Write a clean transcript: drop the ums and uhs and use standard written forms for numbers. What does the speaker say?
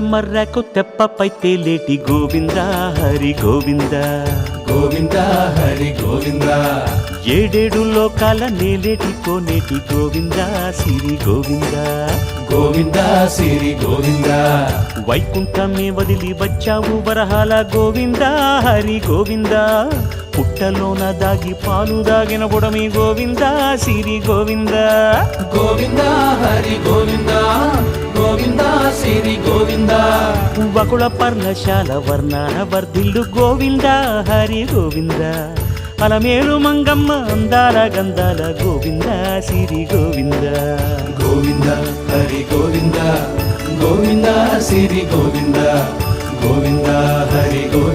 మర్రకు తెప్పపై తేలేటి గోవింద హరి గోవింద గోవింద హరి గోవింద ఏడేడు లోకాల నేలేటి కోనేటి గోవింద సిరి గోవింద గోవింద సిరి గోవింద వైకుంఠమే వదిలి వచ్చావు వరహాల గోవింద హరి గోవింద పుట్టలోన దాగి పాలు దాగిన బుడమి గోవింద సిరి గోవింద గోవింద హరి గోవింద గోవింద సిరి గోవింద వకుళ పర్ణశాల వర్ణాన వర్ధిల్లు గోవింద హరి గోవింద అలమేలు మంగమ్మ అందాల గంధాల గోవింద సిరి గోవింద గోవింద హరి గోవింద గోవింద సిరి గోవింద గోవింద హరి గోవింద